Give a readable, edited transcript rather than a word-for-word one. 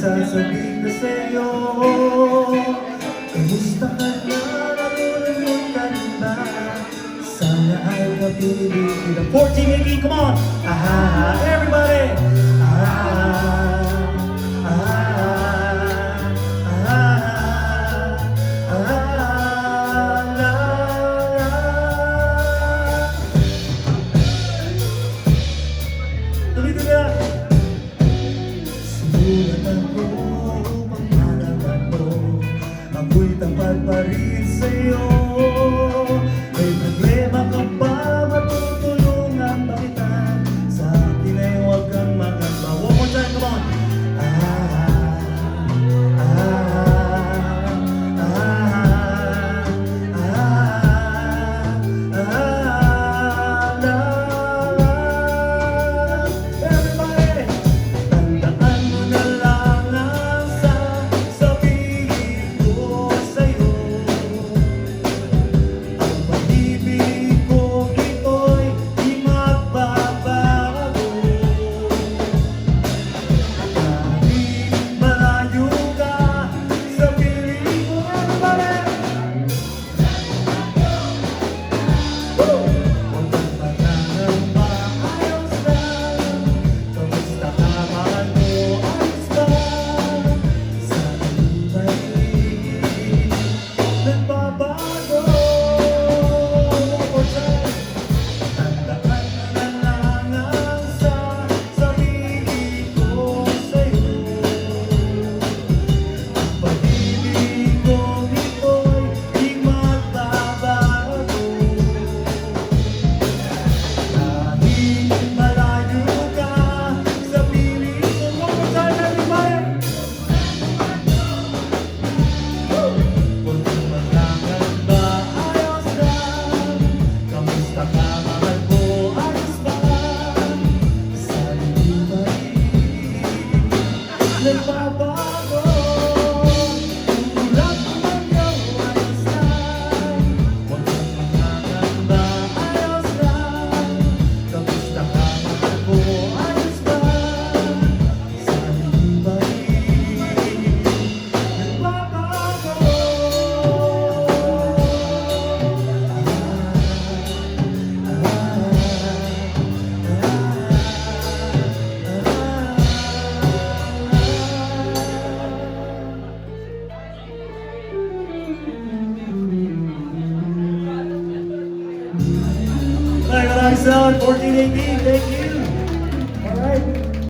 sasabihin ko sa'yo. Kamusta ka na? Nalulungkot ka na? Sana ay mapili kita. 14, 18, come on! Everybody! Tuloy-tuloy na! Sinulatan ko upang malaman mo, ako'y tapat pa rin sa'yo. May problema ka ba? Matutulungan ba kita? Sa akin ay huwag kang magamba. One more time, come on! Nagbabago, tulad ng iyong ayos lang. Huwag kang makakamba, ayos lang. Kamusta ka mahal ko, ayos ba? Sana di ba nagbabago? Maraming salamat, 14, 18, thank you. Alright.